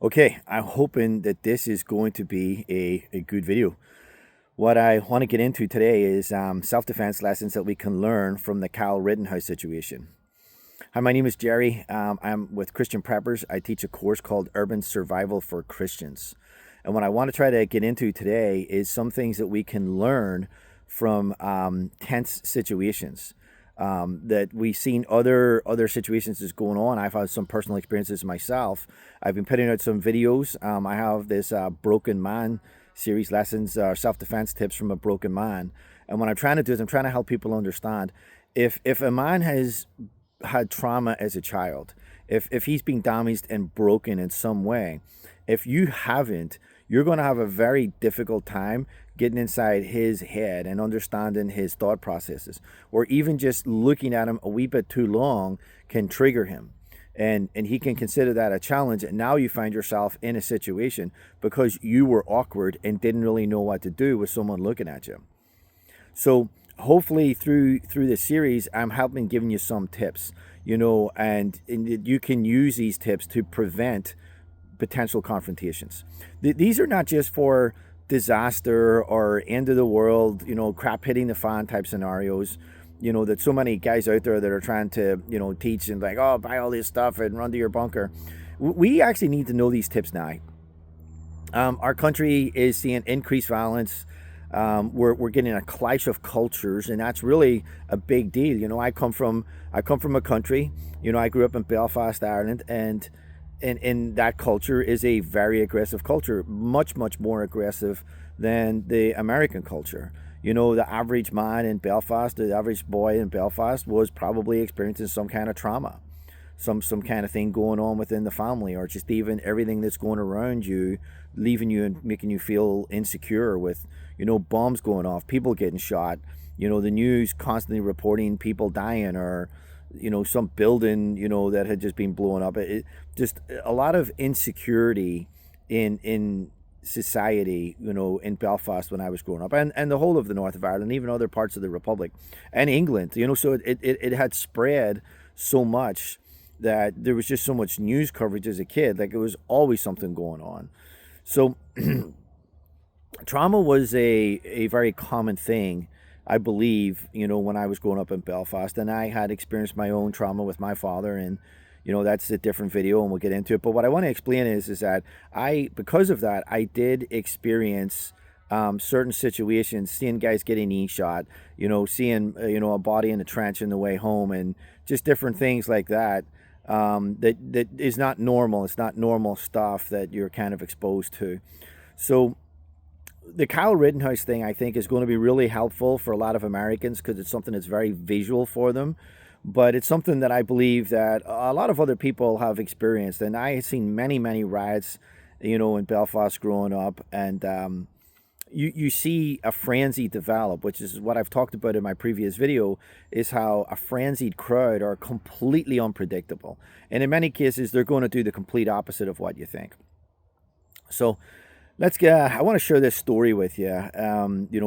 Okay, I'm hoping that this is going to be a good video. What I want to get into today is self-defense lessons that we can learn from the Kyle Rittenhouse situation. Hi, my name is Jerry. I'm with Christian Preppers. I teach a course called Urban Survival for Christians. And what I want to try to get into today is some things that we can learn from tense situations that we've seen other situations that's going on. I've had some personal experiences myself. I've been putting out some videos. I have this Broken Man series, lessons, self-defense tips from a broken man. And what I'm trying to do is I'm trying to help people understand if a man has had trauma as a child, if he's been damaged and broken in some way, if you haven't, you're going to have a very difficult time getting inside his head and understanding his thought processes, or even just looking at him a wee bit too long can trigger him. And he can consider that a challenge. And now you find yourself in a situation because you were awkward and didn't really know what to do with someone looking at you. So hopefully through this series, I'm helping giving you some tips, and you can use these tips to prevent potential confrontations. These are not just for disaster or end of the world, crap hitting the fan type scenarios, that so many guys out there that are trying to, teach and like, oh, buy all this stuff and run to your bunker. We actually need to know these tips now. Our country is seeing increased violence. We're getting a clash of cultures, and that's really a big deal. I come from a country. I grew up in Belfast, Ireland, and that culture is a very aggressive culture, much more aggressive than the American culture. The average man in Belfast, the average boy in Belfast was probably experiencing some kind of trauma, some kind of thing going on within the family, or just even everything that's going around you, leaving you and making you feel insecure with, bombs going off, people getting shot, the news constantly reporting people dying, or some building that had just been blown up. It just a lot of insecurity in society, in Belfast when I was growing up, and the whole of the north of Ireland, even other parts of the Republic and England, so it had spread so much that there was just so much news coverage as a kid. Like, it was always something going on. So trauma was a very common thing, I believe, when I was growing up in Belfast, and I had experienced my own trauma with my father, and that's a different video and we'll get into it. But what I want to explain is that because of that, I did experience certain situations, seeing guys getting knee shot, seeing a body in a trench in the way home, and just different things like that. That is not normal. It's not normal stuff that you're kind of exposed to. So the Kyle Rittenhouse thing, I think, is going to be really helpful for a lot of Americans because it's something that's very visual for them. But it's something that I believe that a lot of other people have experienced. And I have seen many riots, in Belfast growing up. And you see a frenzy develop, which is what I've talked about in my previous video, is how a frenzied crowd are completely unpredictable. And in many cases, they're going to do the complete opposite of what you think. So I want to share this story with you,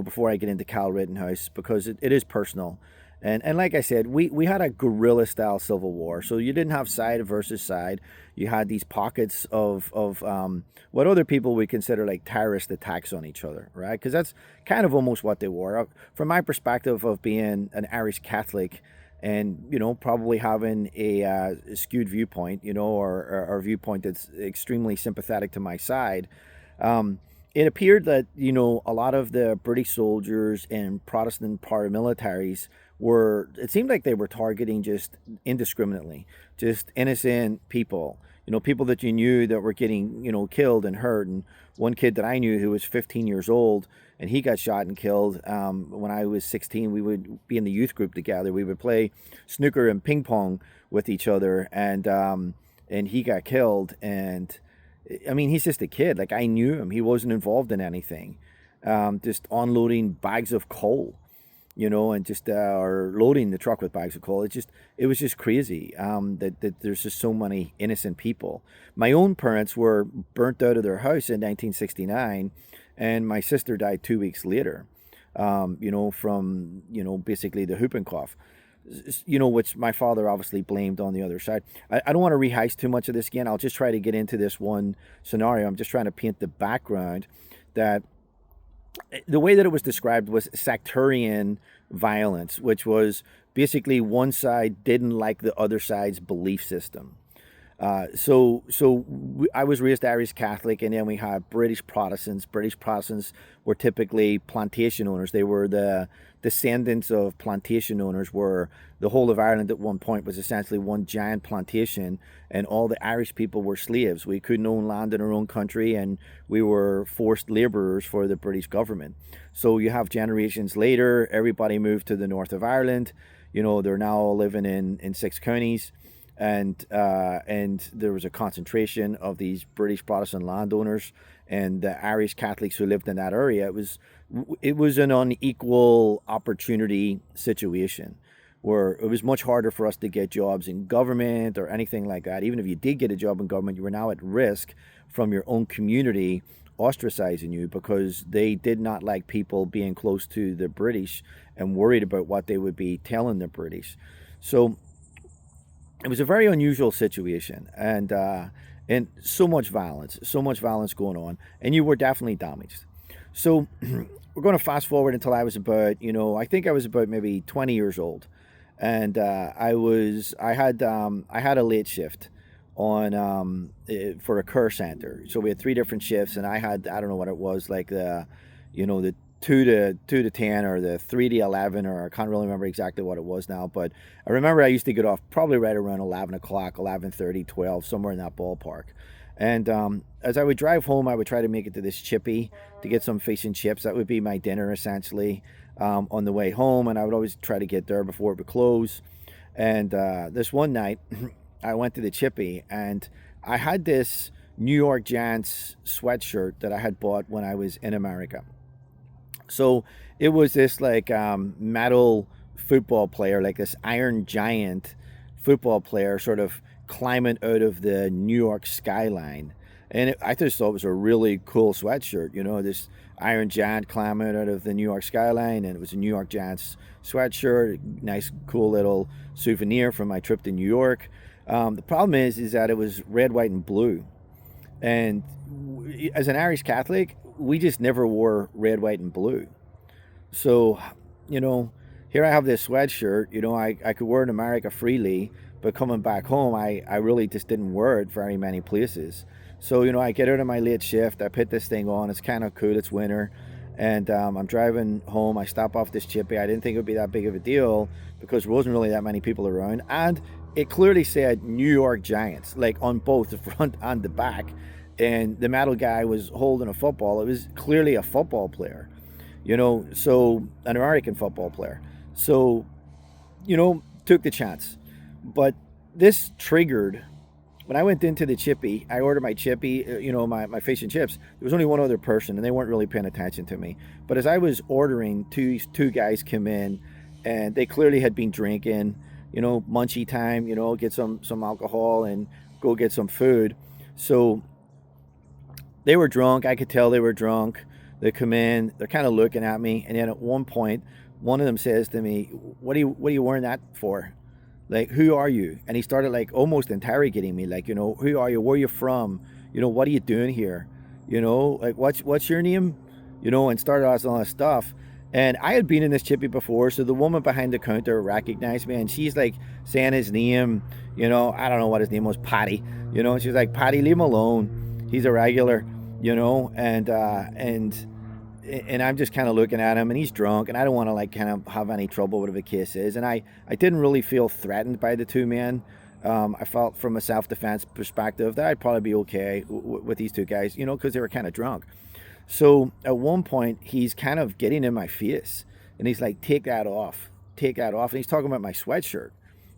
before I get into Kyle Rittenhouse, because it is personal. And like I said, we had a guerrilla style civil war. So you didn't have side versus side. You had these pockets of what other people would consider like terrorist attacks on each other, right? Because that's kind of almost what they were. From my perspective of being an Irish Catholic, and probably having a skewed viewpoint, or viewpoint that's extremely sympathetic to my side. It appeared that a lot of the British soldiers and Protestant paramilitaries it seemed like they were targeting just indiscriminately, just innocent people, people that you knew that were getting killed and hurt. And one kid that I knew who was 15 years old, and he got shot and killed. When I was 16, we would be in the youth group together. We would play snooker and ping pong with each other, and he got killed. And I mean, he's just a kid. Like, I knew him. He wasn't involved in anything. Just unloading bags of coal, and just or loading the truck with bags of coal. It was just crazy. That there's just so many innocent people. My own parents were burnt out of their house in 1969, and my sister died 2 weeks later. From basically the whooping cough. which my father obviously blamed on the other side. I don't want to rehash too much of this again. I'll just try to get into this one scenario. I'm just trying to paint the background that the way that it was described was sectarian violence, which was basically one side didn't like the other side's belief system. I was raised Irish Catholic, and then we had British Protestants. British Protestants were typically plantation owners. They were the descendants of plantation owners, where the whole of Ireland at one point was essentially one giant plantation, and all the Irish people were slaves. We couldn't own land in our own country, and we were forced labourers for the British government. So you have generations later, everybody moved to the north of Ireland. They're now all living in 6 counties. And there was a concentration of these British Protestant landowners and the Irish Catholics who lived in that area. It was an unequal opportunity situation where it was much harder for us to get jobs in government or anything like that. Even if you did get a job in government, you were now at risk from your own community ostracizing you, because they did not like people being close to the British and worried about what they would be telling the British. So it was a very unusual situation, and so much violence going on, and you were definitely damaged. So we're going to fast forward until I was about, I think I was about maybe 20 years old, and I had a late shift on for a care center. So we had 3 different shifts, and I don't know what it was, like the 2 to 10 or the 3 to 11, or I can't really remember exactly what it was now, but I remember I used to get off probably right around 11 o'clock, 11:30, 12, somewhere in that ballpark. And as I would drive home, I would try to make it to this chippy to get some fish and chips. That would be my dinner essentially on the way home, and I would always try to get there before it would close. And this one night I went to the chippy, and I had this New York Giants sweatshirt that I had bought when I was in America. So it was this like metal football player, like this Iron Giant football player, sort of climbing out of the New York skyline. And I just thought it was a really cool sweatshirt, this Iron Giant climbing out of the New York skyline, and it was a New York Giants sweatshirt, nice, cool little souvenir from my trip to New York. The problem is that it was red, white, and blue. And as an Irish Catholic, we just never wore red, white, and blue. So, here I have this sweatshirt, I could wear it in America freely, but coming back home, I really just didn't wear it very many places. So, I get out of my late shift, I put this thing on, it's kind of cool, it's winter, and I'm driving home, I stop off this chippy. I didn't think it would be that big of a deal because there wasn't really that many people around, and it clearly said New York Giants, like on both the front and the back. And the metal guy was holding a football. It was clearly a football player, so an American football player. So, took the chance. But this triggered, when I went into the chippy, I ordered my chippy, my fish and chips. There was only one other person, and they weren't really paying attention to me. But as I was ordering, two guys come in, and they clearly had been drinking, munchie time, get some alcohol and go get some food. So they were drunk. I could tell they were drunk. They come in, they're kind of looking at me, and then at one point, one of them says to me, what are you wearing that for? Like, who are you? And he started like almost interrogating me, like, who are you? Where are you from? What are you doing here? Like, what's your name? And started asking all this stuff. And I had been in this chippy before, so the woman behind the counter recognized me, and she's like saying his name, I don't know what his name was, Paddy, and she's like, Paddy, leave him alone. He's a regular. And I'm just kind of looking at him, and he's drunk, and I don't want to like kind of have any trouble, whatever the case is. And I didn't really feel threatened by the 2 men. I felt from a self-defense perspective that I'd probably be okay with these 2 guys, because they were kind of drunk. So at one point, he's kind of getting in my face, and he's like, take that off. And he's talking about my sweatshirt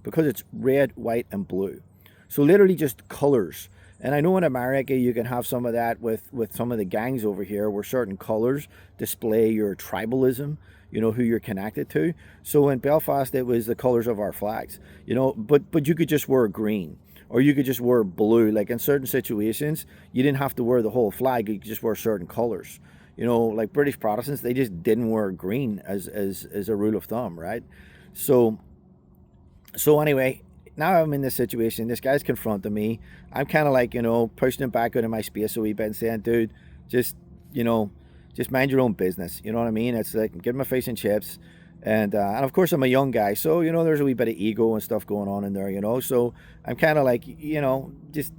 because it's red, white, and blue. So literally just colors. And I know in America you can have some of that with some of the gangs over here, where certain colors display your tribalism, who you're connected to. So in Belfast, it was the colors of our flags, but you could just wear green, or you could just wear blue. Like in certain situations, you didn't have to wear the whole flag, you could just wear certain colors. Like British Protestants, they just didn't wear green as a rule of thumb, right? So So anyway, now I'm in this situation. This guy's confronting me. I'm kind of like, pushing him back out of my space a wee bit and saying, dude, just, you know, just mind your own business. You know what I mean? It's like, give him a fish and chips. And of course, I'm a young guy. So, there's a wee bit of ego and stuff going on in there. So I'm kind of like, just,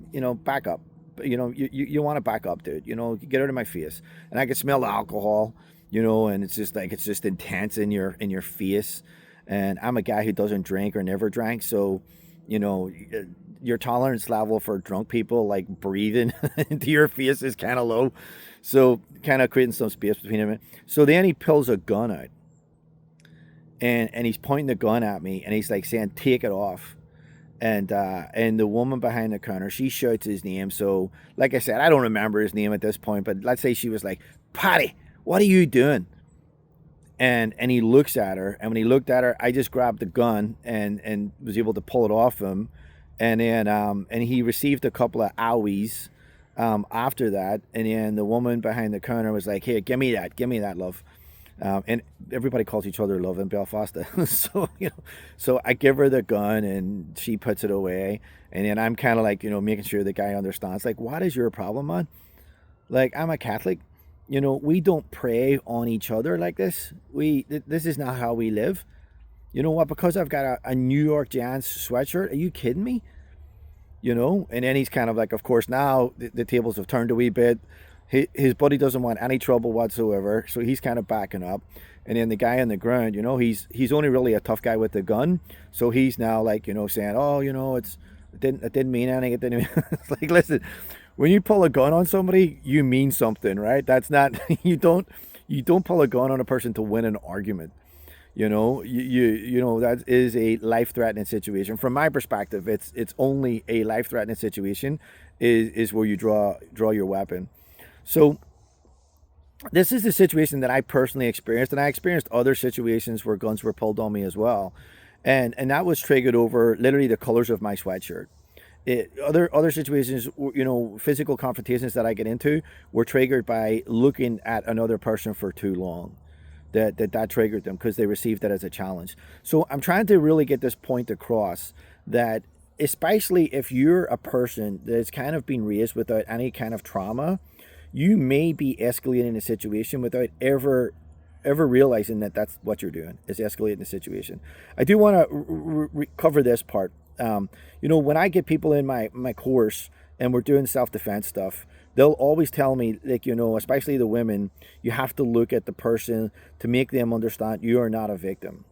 back up. You want to back up, dude. Get out of my face. And I can smell the alcohol, and it's just like, it's just intense in your face. And I'm a guy who doesn't drink or never drank, so your tolerance level for drunk people, like breathing into your face, is kind of low. So kind of creating some space between them. So then he pulls a gun out, and he's pointing the gun at me, and he's like saying, "Take it off." And the woman behind the counter, she shouts his name. So like I said, I don't remember his name at this point, but let's say she was like, "Patty, what are you doing?" And he looks at her, and when he looked at her, I just grabbed the gun and was able to pull it off him, and then and he received a couple of owies after that, and then the woman behind the counter was like, "Here, give me that, love," and everybody calls each other love in Belfast, so so I give her the gun, and she puts it away, and then I'm kind of like making sure the guy understands, like, what is your problem, man? Like, I'm a Catholic. We don't prey on each other like this. This is not how we live. You know what? Because I've got a New York Giants sweatshirt. Are you kidding me? And then he's kind of like, of course, now the tables have turned a wee bit. His buddy doesn't want any trouble whatsoever, so he's kind of backing up. And then the guy on the ground, he's only really a tough guy with the gun, so he's now like, saying, "Oh, it didn't mean anything. It didn't." It's like, listen, when you pull a gun on somebody, you mean something, right? That's not you don't pull a gun on a person to win an argument. That is a life-threatening situation. From my perspective, it's only a life-threatening situation is where you draw your weapon. So this is the situation that I personally experienced, and I experienced other situations where guns were pulled on me as well, and that was triggered over literally the colors of my sweatshirt. Other situations, physical confrontations that I get into were triggered by looking at another person for too long. That triggered them because they received that as a challenge. So I'm trying to really get this point across, that especially if you're a person that's kind of been raised without any kind of trauma, you may be escalating a situation without ever realizing that that's what you're doing, is escalating the situation. I do want to cover this part. When I get people in my course and we're doing self-defense stuff, they'll always tell me, like, especially the women, you have to look at the person to make them understand you are not a victim.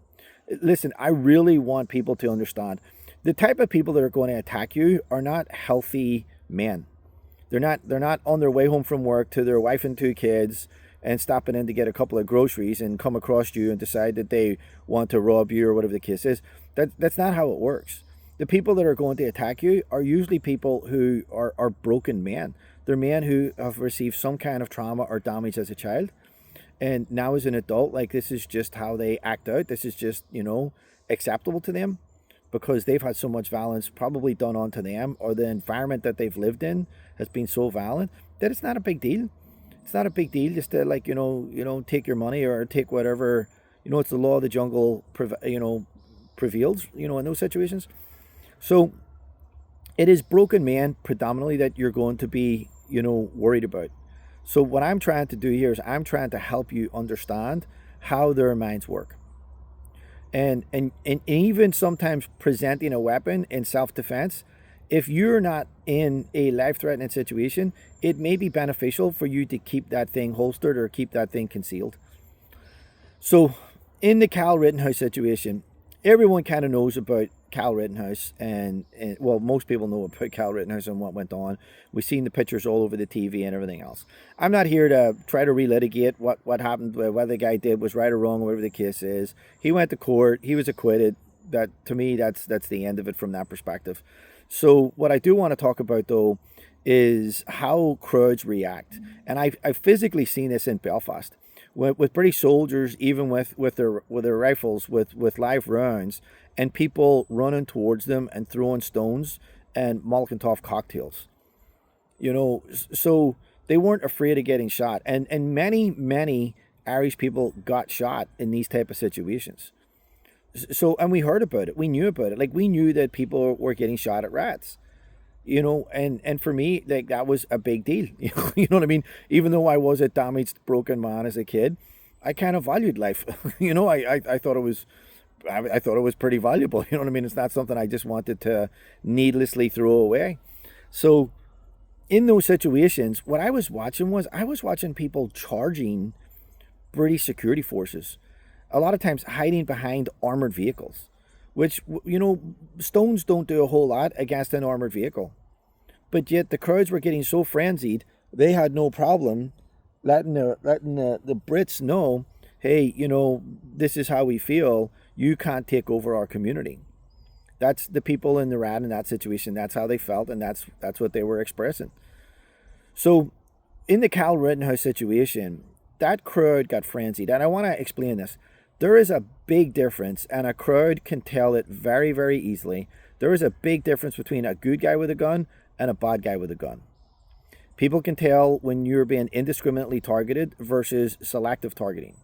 Listen, I really want people to understand the type of people that are going to attack you are not healthy men. They're not on their way home from work to their wife and two kids and stopping in to get a couple of groceries and come across you and decide that they want to rob you or whatever the case is. That's not how it works. The people that are going to attack you are usually people who are broken men. They're men who have received some kind of trauma or damage as a child, and now as an adult, like, this is just how they act out. This is just acceptable to them, because they've had so much violence probably done onto them, or the environment that they've lived in has been so violent that it's not a big deal. It's not a big deal just to, like, take your money or take whatever. It's the law of the jungle prevails, in those situations. So it is broken men predominantly that you're going to be, worried about. So what I'm trying to do here is I'm trying to help you understand how their minds work. And even sometimes presenting a weapon in self-defense, if you're not in a life-threatening situation, it may be beneficial for you to keep that thing holstered or keep that thing concealed. So in the Kyle Rittenhouse situation, everyone kind of knows about Kyle Rittenhouse, and well, most people know about Kyle Rittenhouse and what went on. We've seen the pictures all over the TV and everything else. I'm not here to try to relitigate what happened, whether the guy did was right or wrong, whatever the case is. He went to court. He was acquitted. That, to me, that's the end of it from that perspective. So what I do want to talk about, though, is how crowds react. And I've physically seen this in Belfast with British soldiers, even with their rifles, with live rounds, and people running towards them and throwing stones and Molotov cocktails. So they weren't afraid of getting shot. And many Irish people got shot in these type of situations. So, and we heard about it. We knew about it. Like, we knew that people were getting shot at rats, and for me, like, that was a big deal. You know what I mean? Even though I was a damaged, broken man as a kid, I kind of valued life. I thought it was, I thought it was pretty valuable. You know what I mean? It's not something I just wanted to needlessly throw away. So in those situations, what I was watching people charging British security forces, a lot of times hiding behind armored vehicles, which, stones don't do a whole lot against an armored vehicle. But yet the crowds were getting so frenzied, they had no problem letting the Brits know, hey, this is how we feel. You can't take over our community. That's the people in Iran in that situation. That's how they felt, and that's what they were expressing. So in the Cal Rittenhouse situation, that crowd got frenzied. And I want to explain this. There is a big difference, and a crowd can tell it very, very easily. There is a big difference between a good guy with a gun and a bad guy with a gun. People can tell when you're being indiscriminately targeted versus selective targeting.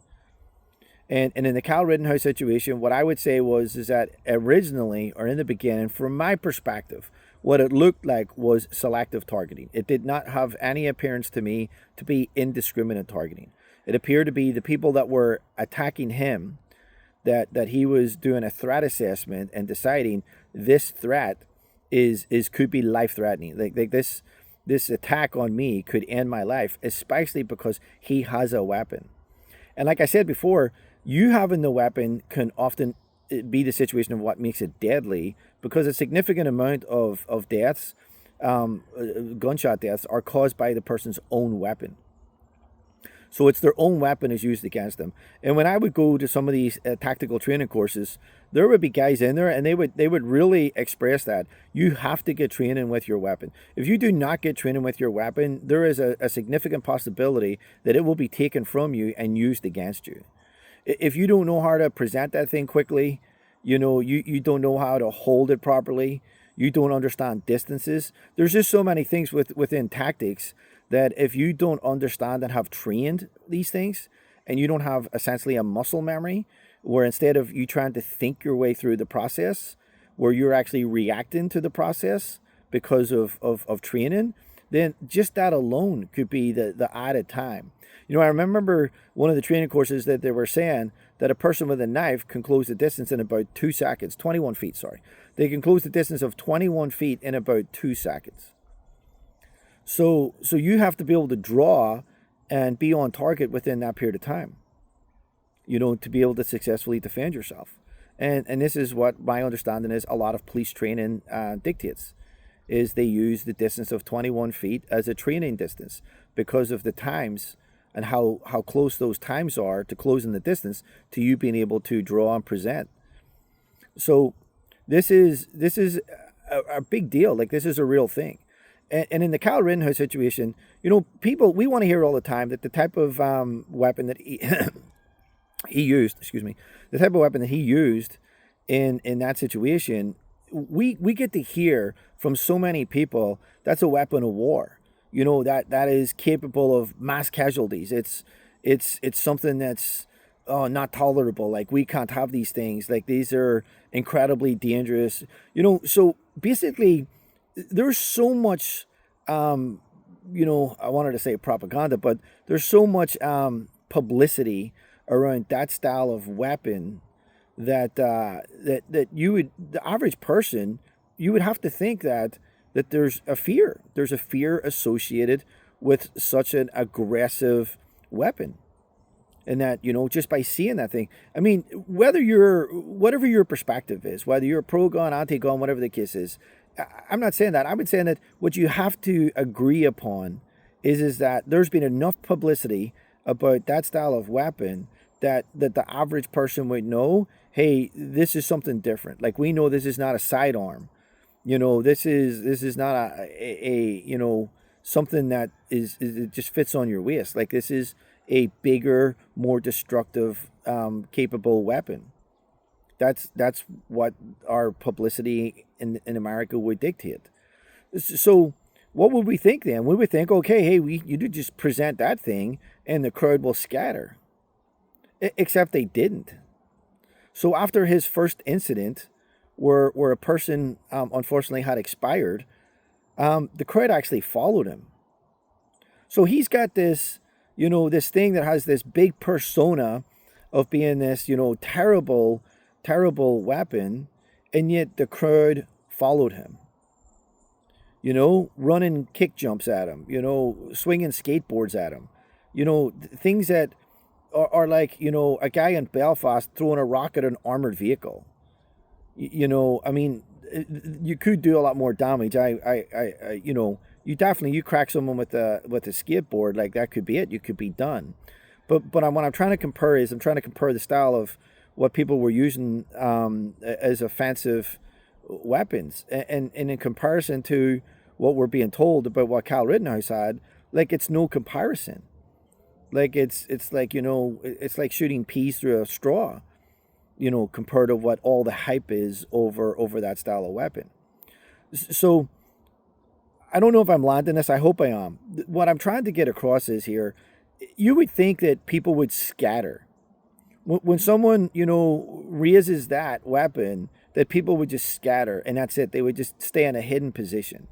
And in the Cal Rittenhouse situation, what I would say is that originally, or in the beginning, from my perspective, what it looked like was selective targeting. It did not have any appearance to me to be indiscriminate targeting. It appeared to be the people that were attacking him, that he was doing a threat assessment and deciding this threat could be life threatening. Like this attack on me could end my life, especially because he has a weapon. And like I said before, you having the weapon can often be the situation of what makes it deadly, because a significant amount of deaths, gunshot deaths, are caused by the person's own weapon. So it's their own weapon is used against them. And when I would go to some of these tactical training courses, there would be guys in there, and they would really express that you have to get training with your weapon. If you do not get training with your weapon, there is a significant possibility that it will be taken from you and used against you. If you don't know how to present that thing quickly, you don't know how to hold it properly, you don't understand distances. There's just so many things within tactics that if you don't understand and have trained these things, and you don't have essentially a muscle memory, where instead of you trying to think your way through the process, where you're actually reacting to the process because of training, then just that alone could be the added time. I remember one of the training courses that they were saying that a person with a knife can close the distance in about 2 seconds, 21 feet, sorry. They can close the distance of 21 feet in about 2 seconds. So you have to be able to draw and be on target within that period of time, to be able to successfully defend yourself. And this is what my understanding is a lot of police training dictates, is they use the distance of 21 feet as a training distance because of the times and how close those times are to closing the distance to you being able to draw and present. So this is a big deal. Like, this is a real thing. And in the Cal Rittenhouse situation, people, we want to hear all the time that the type of weapon that he used, the type of weapon that he used in that situation, we get to hear from so many people that's a weapon of war. That is capable of mass casualties. It's something that's not tolerable. Like, we can't have these things. Like, these are incredibly dangerous. So basically, there's so much, I wanted to say propaganda, but there's so much publicity around that style of weapon that the average person, you would have to think that there's a fear. There's a fear associated with such an aggressive weapon. And that, just by seeing that thing, I mean, whatever your perspective is, whether you're pro-gun, anti-gun, whatever the case is, I'm not saying that. I would say that what you have to agree upon is that there's been enough publicity about that style of weapon that the average person would know, hey, this is something different. Like, we know this is not a sidearm. This is not a something that it just fits on your waist. Like, this is a bigger, more destructive, capable weapon. That's what our publicity in America would dictate. So what would we think then? We would think, okay, hey, you do just present that thing and the crowd will scatter. Except they didn't. So after his first incident, where a person unfortunately had expired, the crowd actually followed him. So he's got this, this thing that has this big persona of being this, terrible, terrible weapon, and yet the crowd followed him. Running kick jumps at him, swinging skateboards at him, things that are like, a guy in Belfast throwing a rock at an armored vehicle. I mean, you could do a lot more damage. You definitely, you crack someone with a skateboard, like that could be it. You could be done. But what I'm trying to compare is the style of what people were using as offensive weapons, and in comparison to what we're being told about what Kyle Rittenhouse had, like it's no comparison. Like it's like it's like shooting peas through a straw, compared to what all the hype is over that style of weapon. So I don't know if I'm landing this. I hope I am. What I'm trying to get across is here, you would think that people would scatter. When someone, raises that weapon, that people would just scatter, and that's it. They would just stay in a hidden position.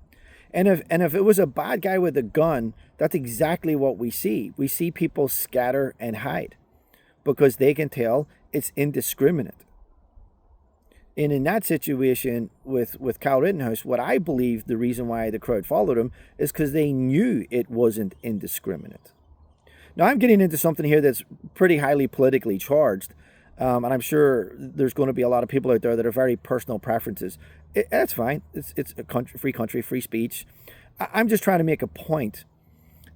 And if it was a bad guy with a gun, that's exactly what we see. We see people scatter and hide because they can tell it's indiscriminate. And in that situation with Kyle Rittenhouse, what I believe the reason why the crowd followed him is because they knew it wasn't indiscriminate. Now, I'm getting into something here that's pretty highly politically charged, and I'm sure there's going to be a lot of people out there that are very personal preferences. That's fine. It's a free country, free speech. I'm just trying to make a point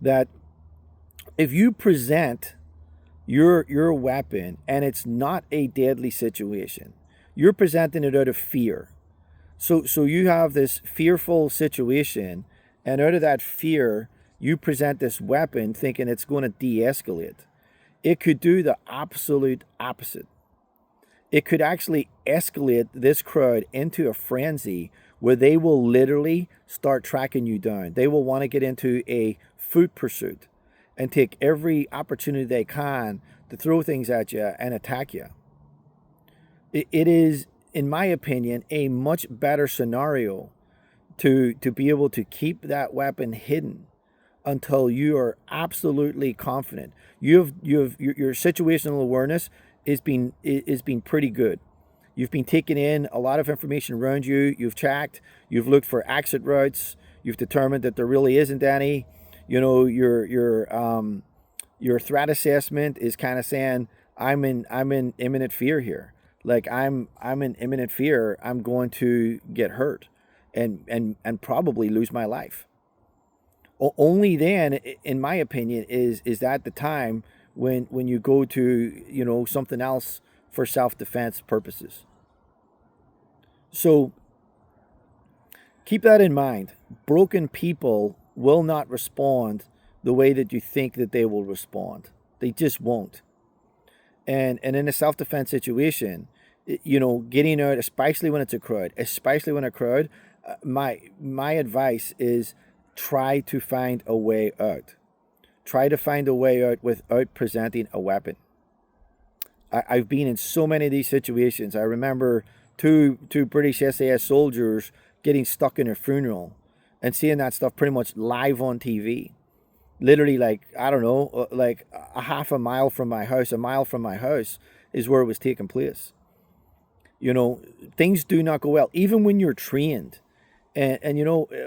that if you present your weapon and it's not a deadly situation, you're presenting it out of fear. So you have this fearful situation, and out of that fear, you present this weapon thinking it's going to de-escalate. It could do the absolute opposite. It could actually escalate this crowd into a frenzy where they will literally start tracking you down. They will want to get into a food pursuit and take every opportunity they can to throw things at you and attack you. It is, in my opinion, a much better scenario to be able to keep that weapon hidden until you are absolutely confident. Your situational awareness is being pretty good. You've been taking in a lot of information around you. You've checked. You've looked for exit routes. You've determined that there really isn't any. Your threat assessment is kind of saying, I'm in imminent fear here. Like I'm in imminent fear. I'm going to get hurt, and probably lose my life. Only then, in my opinion, is that the time when you go to something else for self-defense purposes. So keep that in mind. Broken people will not respond the way that you think that they will respond. They just won't. And in a self-defense situation, getting out, especially when it's a crowd, my advice is try to find a way out. Try to find a way out without presenting a weapon. I've been in so many of these situations. I remember two British SAS soldiers getting stuck in a funeral and seeing that stuff pretty much live on TV. Literally, like, I don't know, like a mile from my house is where it was taking place. Things do not go well, even when you're trained. And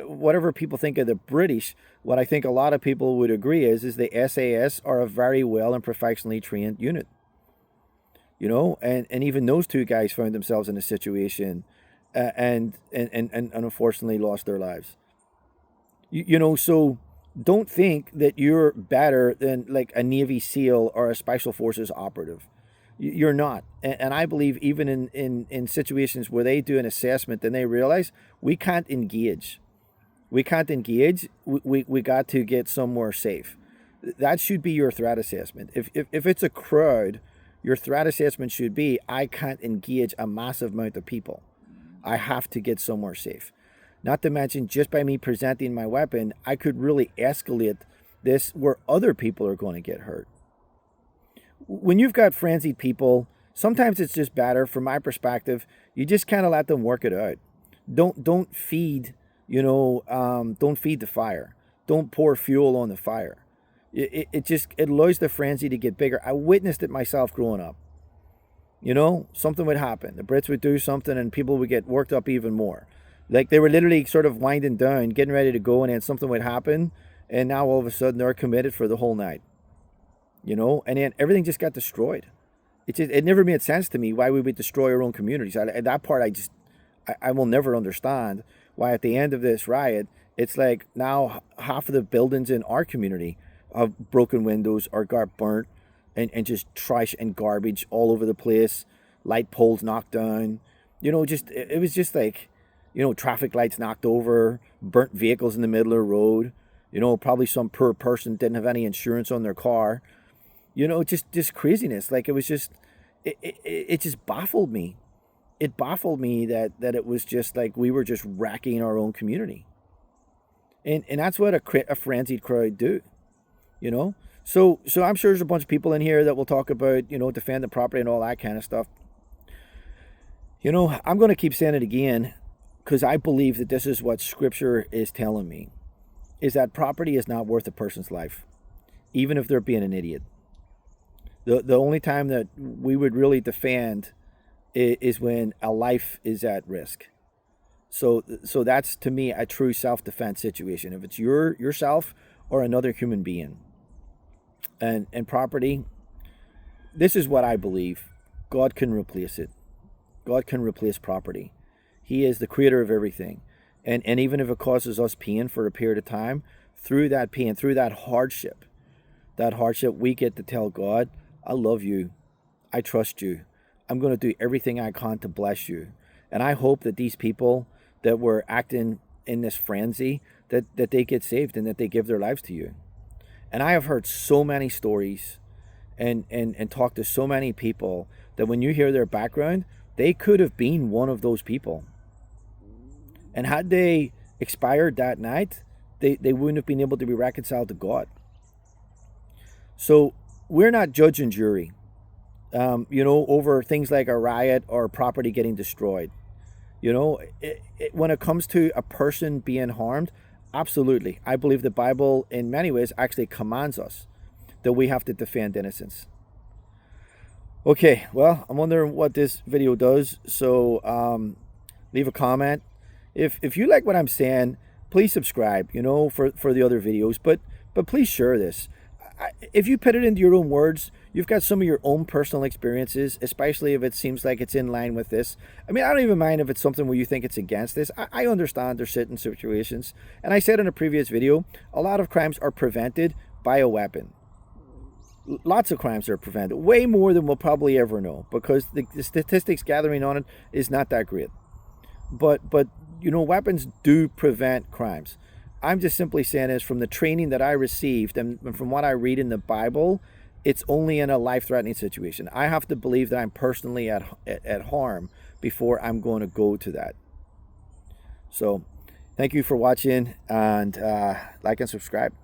whatever people think of the British, what I think a lot of people would agree is the SAS are a very well and professionally trained unit. And even those two guys found themselves in a situation and unfortunately lost their lives. So don't think that you're better than like a Navy SEAL or a Special Forces operative. You're not. And I believe even in situations where they do an assessment and they realize we can't engage. We got to get somewhere safe. That should be your threat assessment. If it's a crowd, your threat assessment should be, I can't engage a massive amount of people. I have to get somewhere safe. Not to mention, just by me presenting my weapon, I could really escalate this where other people are going to get hurt. When you've got frenzied people Sometimes it's just better, from my perspective, you just kind of let them work it out. Don't feed, don't feed the fire. Don't pour fuel on the fire. It allows the frenzy to get bigger. I witnessed it myself growing up. Something would happen. The Brits would do something and people would get worked up even more. Like they were literally sort of winding down, getting ready to go, and then something would happen, and now all of a sudden they're committed for the whole night. And then everything just got destroyed. It never made sense to me why we would destroy our own communities. At that part, I will never understand why at the end of this riot, it's like now half of the buildings in our community have broken windows or got burnt, and just trash and garbage all over the place, light poles knocked down, it was just like, traffic lights knocked over, burnt vehicles in the middle of the road, probably some poor person didn't have any insurance on their car, just craziness. Like it was just, it just baffled me. It baffled me that it was just like we were just wrecking our own community. And that's what a frenzied crowd do, So I'm sure there's a bunch of people in here that will talk about, defend the property and all that kind of stuff. I'm going to keep saying it again because I believe that this is what Scripture is telling me, is that property is not worth a person's life, even if they're being an idiot. The only time that we would really defend is when a life is at risk. So that's, to me, a true self-defense situation. If it's yourself or another human being. And property, this is what I believe. God can replace it. God can replace property. He is the creator of everything. And even if it causes us pain for a period of time, through that pain, through that hardship, we get to tell God, I love you. I trust you. I'm going to do everything I can to bless you. And I hope that these people that were acting in this frenzy, that they get saved and that they give their lives to you. And I have heard so many stories and talked to so many people that when you hear their background, they could have been one of those people. And had they expired that night, they wouldn't have been able to be reconciled to God. So we're not judge and jury, over things like a riot or property getting destroyed. When it comes to a person being harmed, absolutely. I believe the Bible in many ways actually commands us that we have to defend innocence. Okay, well, I'm wondering what this video does. So leave a comment. If you like what I'm saying, please subscribe, for the other videos. But please share this. If you put it into your own words, you've got some of your own personal experiences, especially if it seems like it's in line with this. I mean, I don't even mind if it's something where you think it's against this. I understand there's certain situations. And I said in a previous video, a lot of crimes are prevented by a weapon. Lots of crimes are prevented, way more than we'll probably ever know, because the statistics gathering on it is not that great. But weapons do prevent crimes. I'm just simply saying is from the training that I received and from what I read in the Bible, it's only in a life-threatening situation. I have to believe that I'm personally at harm before I'm going to go to that. So thank you for watching, and like and subscribe.